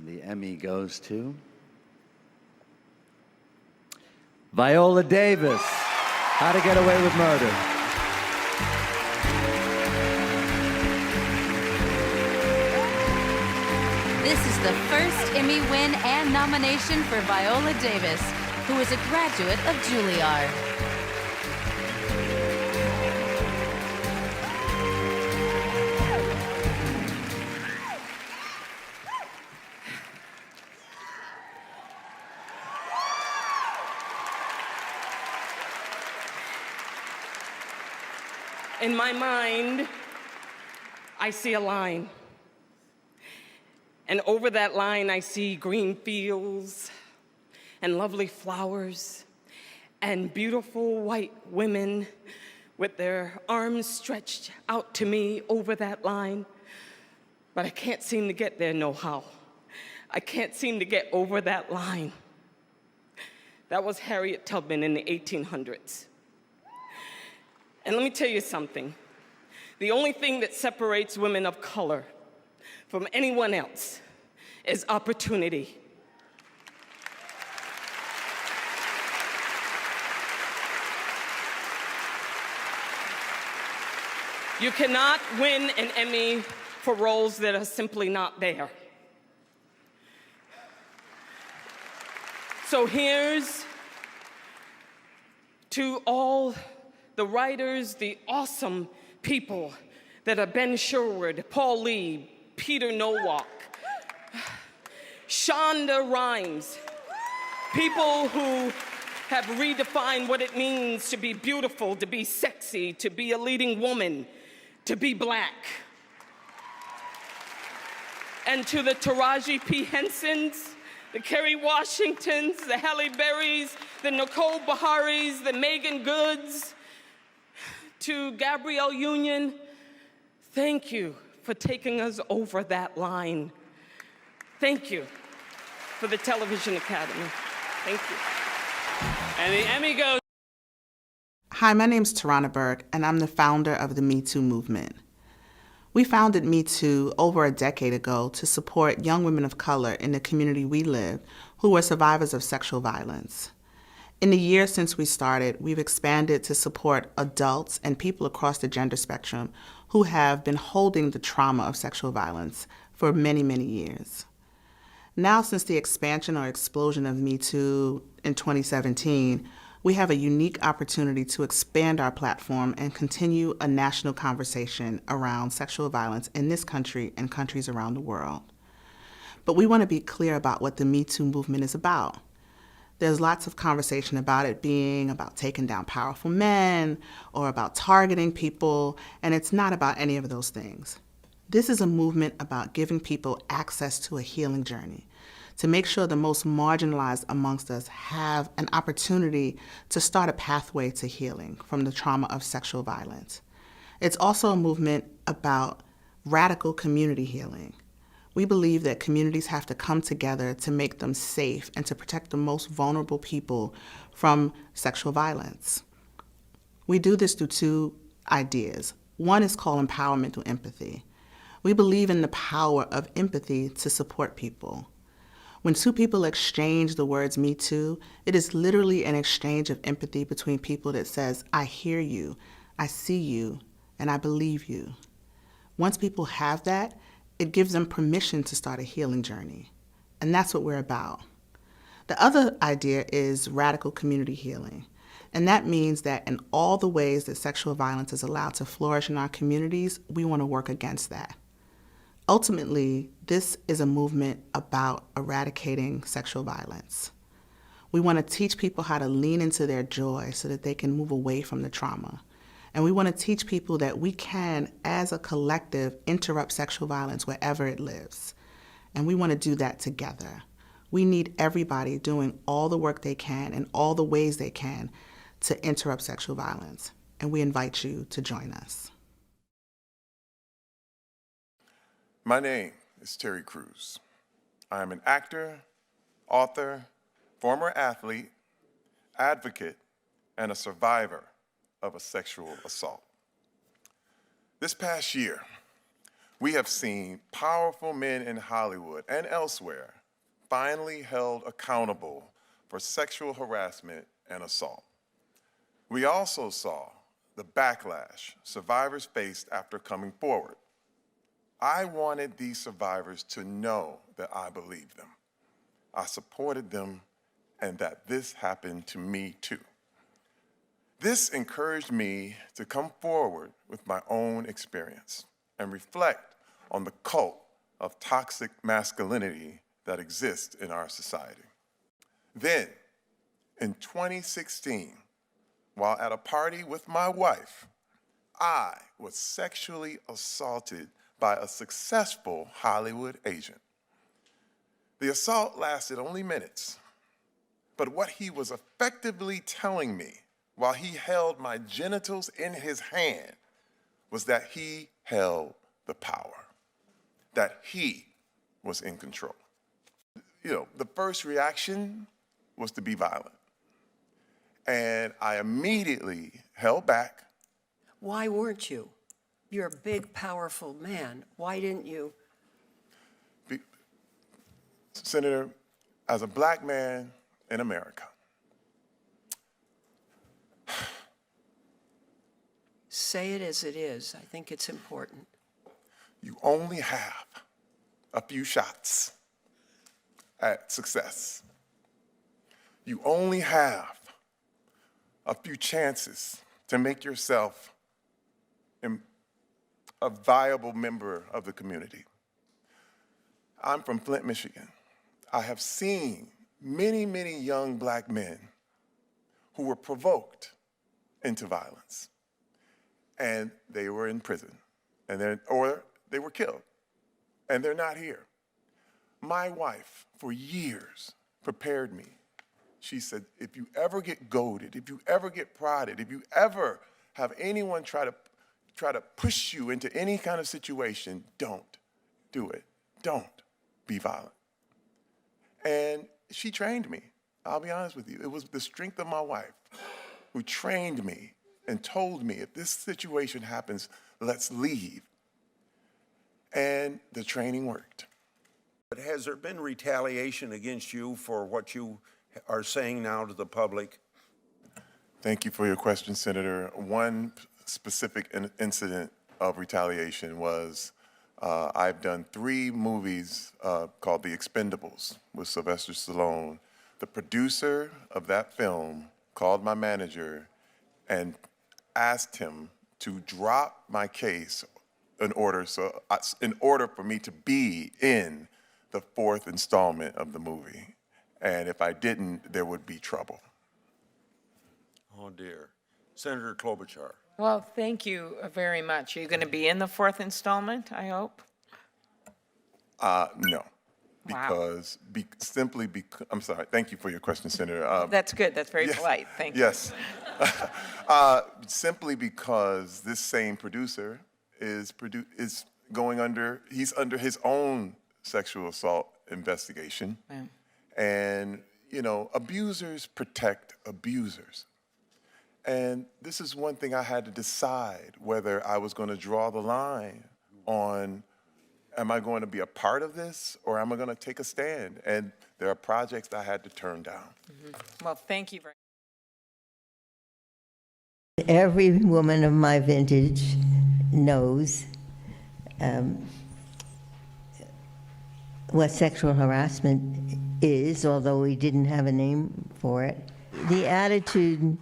The Emmy goes to Viola Davis, How to Get Away with Murder. This is the first Emmy win and nomination for Viola Davis, who is a graduate of Juilliard. In my mind, I see a line. And over that line, I see green fields and lovely flowers and beautiful white women with their arms stretched out to me over that line. But I can't seem to get there no how. I can't seem to get over that line. That was Harriet Tubman in the 1800s. And let me tell you something. The only thing that separates women of color from anyone else is opportunity. You cannot win an Emmy for roles that are simply not there. So here's to all the writers, the awesome people that are Ben Sherwood, Paul Lee, Peter Nowak, Shonda Rhimes, people who have redefined what it means to be beautiful, to be sexy, to be a leading woman, to be black. And to the Taraji P. Hensons, the Kerry Washingtons, the Halle Berrys, the Nicole Beharies, the Megan Goods, to Gabrielle Union, thank you for taking us over that line. Thank you for the Television Academy. Thank you. And the Emmy goes. Hi, my name's Tarana Burke, and I'm the founder of the Me Too movement. We founded Me Too over a decade ago to support young women of color in the community we live who were survivors of sexual violence. In the years since we started, we've expanded to support adults and people across the gender spectrum who have been holding the trauma of sexual violence for many, many years. Now, since the expansion or explosion of Me Too in 2017, we have a unique opportunity to expand our platform and continue a national conversation around sexual violence in this country and countries around the world. But we want to be clear about what the Me Too movement is about. There's lots of conversation about it being about taking down powerful men or about targeting people, and it's not about any of those things. This is a movement about giving people access to a healing journey, to make sure the most marginalized amongst us have an opportunity to start a pathway to healing from the trauma of sexual violence. It's also a movement about radical community healing. We believe that communities have to come together to make them safe and to protect the most vulnerable people from sexual violence. We do this through two ideas. One is called empowerment through empathy. We believe in the power of empathy to support people. When two people exchange the words "me too," it is literally an exchange of empathy between people that says, I hear you, I see you, and I believe you. Once people have that, it gives them permission to start a healing journey. And that's what we're about. The other idea is radical community healing. And that means that in all the ways that sexual violence is allowed to flourish in our communities, we want to work against that. Ultimately, this is a movement about eradicating sexual violence. We want to teach people how to lean into their joy so that they can move away from the trauma. And we want to teach people that we can, as a collective, interrupt sexual violence wherever it lives. And we want to do that together. We need everybody doing all the work they can in all the ways they can to interrupt sexual violence. And we invite you to join us. My name is Terry Crews. I am an actor, author, former athlete, advocate, and a survivor of a sexual assault. This past year, we have seen powerful men in Hollywood and elsewhere finally held accountable for sexual harassment and assault. We also saw the backlash survivors faced after coming forward. I wanted these survivors to know that I believed them, I supported them, and that this happened to me too. This encouraged me to come forward with my own experience and reflect on the cult of toxic masculinity that exists in our society. Then, in 2016, while at a party with my wife, I was sexually assaulted by a successful Hollywood agent. The assault lasted only minutes, but what he was effectively telling me while he held my genitals in his hand was that he held the power, that he was in control. You know, the first reaction was to be violent. And I immediately held back. Why weren't you? You're a big, powerful man. Why didn't you? Senator, as a black man in America, Say it as it is. I think it's important. you only have a few shots at success. You only have a few chances to make yourself a viable member of the community. I'm from Flint, Michigan. I have seen many, many young black men who were provoked into violence, and they were in prison, or they were killed, and they're not here. My wife, for years, prepared me. She said, if you ever get goaded, if you ever get prodded, if you ever have anyone try to push you into any kind of situation, don't do it. Don't be violent. And she trained me. I'll be honest with you. It was the strength of my wife who trained me and told me, if this situation happens, let's leave. And the training worked. But has there been retaliation against you for what you are saying now to the public? Thank you for your question, Senator. One specific incident of retaliation was I've done 3 movies called The Expendables with Sylvester Stallone. The producer of that film called my manager and asked him to drop my case in order for me to be in the 4th installment of the movie. And if I didn't, there would be trouble. Oh, dear. Senator Klobuchar. Well, thank you very much. Are you going to be in the 4th installment, I hope? No. Wow. I'm sorry, thank you for your question, Senator. That's good. That's very yes, polite. Thank you. Yes. Simply because this same producer is under his own sexual assault investigation. Yeah. And, you know, abusers protect abusers. And this is one thing I had to decide whether I was going to draw the line on, am I going to be a part of this or am I going to take a stand? And there are projects that I had to turn down. Mm-hmm. Well, thank you very much. Every woman of my vintage knows what sexual harassment is, although we didn't have a name for it. The attitude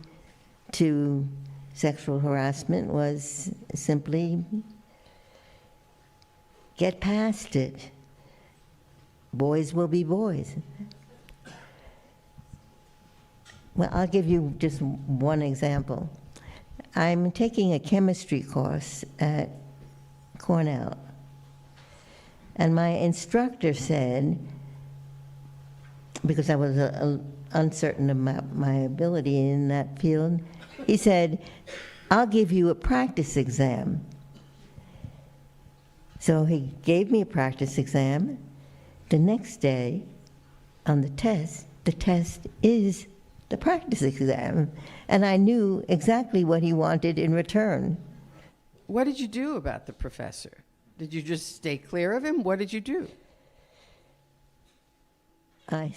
to sexual harassment was simply get past it. Boys will be boys. Well, I'll give you just one example. I'm taking a chemistry course at Cornell, and my instructor said, because I was uncertain of my ability in that field, he said, I'll give you a practice exam. So he gave me a practice exam. The next day, on the test is the practice exam, and I knew exactly what he wanted in return. What did you do about the professor? Did you just stay clear of him? What did you do? I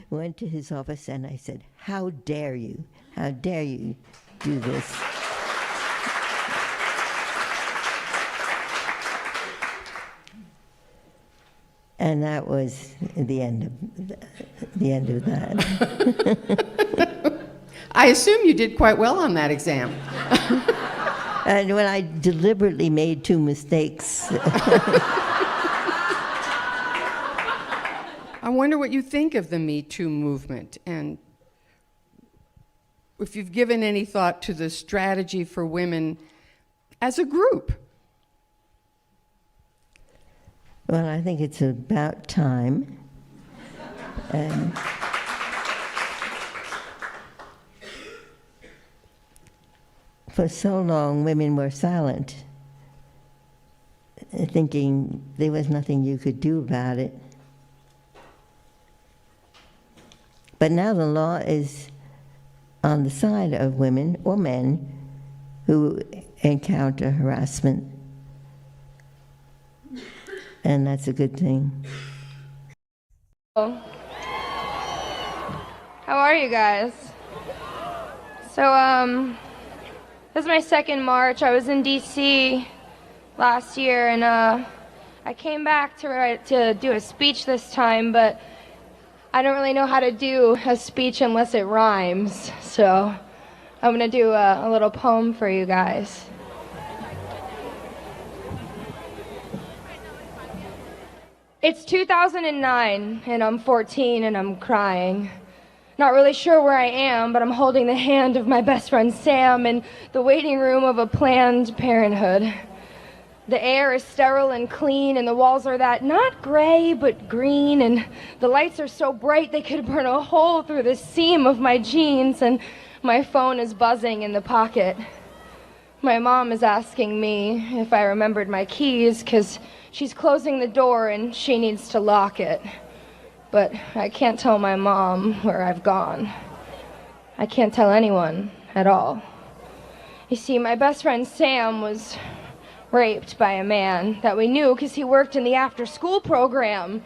went to his office and I said, "How dare you? How dare you do this?" And that was the end of that. I assume you did quite well on that exam. And when I deliberately made 2 mistakes. I wonder what you think of the Me Too movement, and if you've given any thought to the strategy for women as a group. Well, I think it's about time. For so long, women were silent, thinking there was nothing you could do about it. But now the law is on the side of women or men who encounter harassment. And that's a good thing. How are you guys? So, this is my second March. I was in DC last year, and I came back to do a speech this time, but I don't really know how to do a speech unless it rhymes. So I'm gonna do a little poem for you guys. It's 2009, and I'm 14, and I'm crying. Not really sure where I am, but I'm holding the hand of my best friend Sam in the waiting room of a Planned Parenthood. The air is sterile and clean, and the walls are that not gray, but green, and the lights are so bright they could burn a hole through the seam of my jeans, and my phone is buzzing in the pocket. My mom is asking me if I remembered my keys, 'cause she's closing the door and she needs to lock it. But I can't tell my mom where I've gone. I can't tell anyone at all. You see, my best friend Sam was raped by a man that we knew because he worked in the after-school program.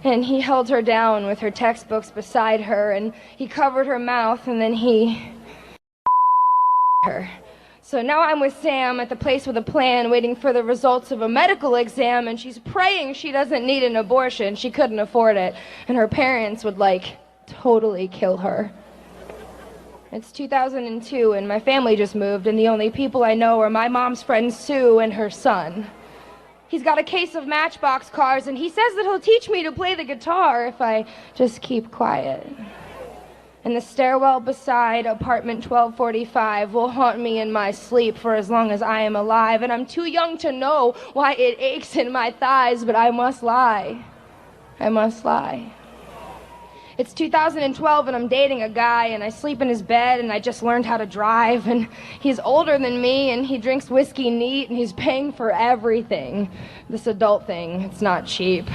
And he held her down with her textbooks beside her, and he covered her mouth, and then he her. So now I'm with Sam at the place with a plan, waiting for the results of a medical exam, and she's praying she doesn't need an abortion. She couldn't afford it, and her parents would, totally kill her. It's 2002, and my family just moved, and the only people I know are my mom's friend Sue and her son. He's got a case of Matchbox cars, and he says that he'll teach me to play the guitar if I just keep quiet. And the stairwell beside apartment 1245 will haunt me in my sleep for as long as I am alive, and I'm too young to know why it aches in my thighs, but I must lie. I must lie. It's 2012, and I'm dating a guy, and I sleep in his bed, and I just learned how to drive, and he's older than me, and he drinks whiskey neat, and he's paying for everything. This adult thing, it's not cheap.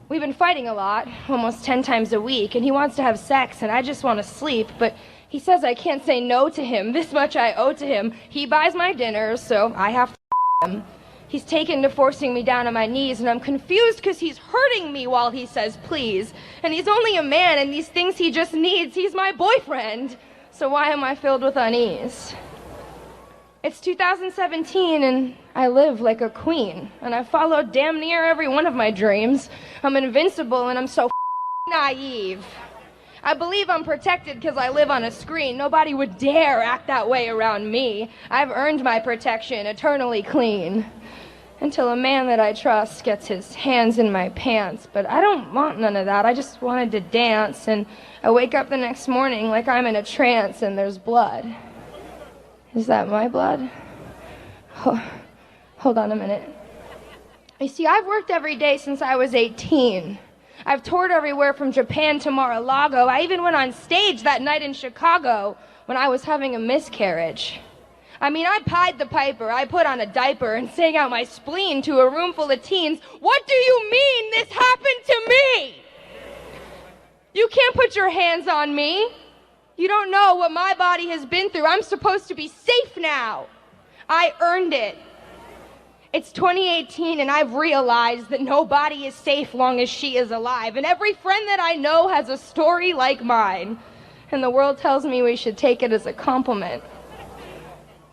We've been fighting a lot, almost 10 times a week, and he wants to have sex, and I just want to sleep, but he says I can't say no to him. This much I owe to him. He buys my dinners, so I have to him. He's taken to forcing me down on my knees, and I'm confused because he's hurting me while he says please. And he's only a man, and these things he just needs. He's my boyfriend. So why am I filled with unease? It's 2017, and I live like a queen, and I followed damn near every one of my dreams. I'm invincible, and I'm so naive. I believe I'm protected because I live on a screen. Nobody would dare act that way around me. I've earned my protection, eternally clean. Until a man that I trust gets his hands in my pants. But I don't want none of that. I just wanted to dance, and I wake up the next morning like I'm in a trance and there's blood. Is that my blood? Oh, hold on a minute. You see, I've worked every day since I was 18. I've toured everywhere from Japan to Mar-a-Lago. I even went on stage that night in Chicago when I was having a miscarriage. I mean, I pied the piper. I put on a diaper and sang out my spleen to a room full of teens. What do you mean this happened to me? You can't put your hands on me. You don't know what my body has been through. I'm supposed to be safe now. I earned it. It's 2018 and I've realized that nobody is safe long as she is alive. And every friend that I know has a story like mine. And the world tells me we should take it as a compliment.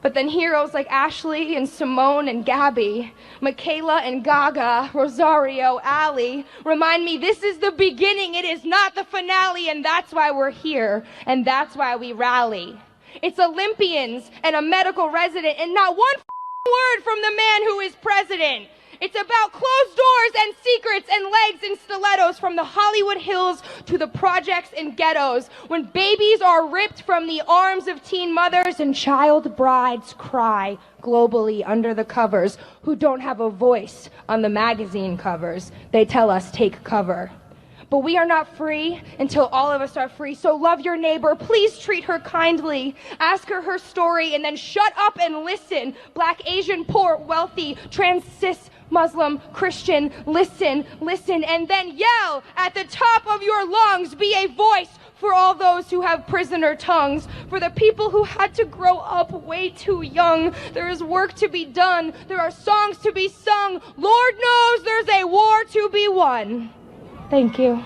But then heroes like Ashley and Simone and Gabby, Michaela and Gaga, Rosario, Allie, remind me this is the beginning, it is not the finale, and that's why we're here, and that's why we rally. It's Olympians and a medical resident, and not one word from the man who is president. It's about closed doors and secrets and legs and stilettos from the Hollywood Hills to the projects and ghettos. When babies are ripped from the arms of teen mothers and child brides cry globally under the covers who don't have a voice on the magazine covers. They tell us take cover. But we are not free until all of us are free. So love your neighbor. Please treat her kindly. Ask her her story and then shut up and listen. Black, Asian, poor, wealthy, trans, cis, Muslim, Christian, listen, listen, and then yell at the top of your lungs. Be a voice for all those who have prisoner tongues, for the people who had to grow up way too young. There is work to be done. There are songs to be sung. Lord knows there's a war to be won. Thank you.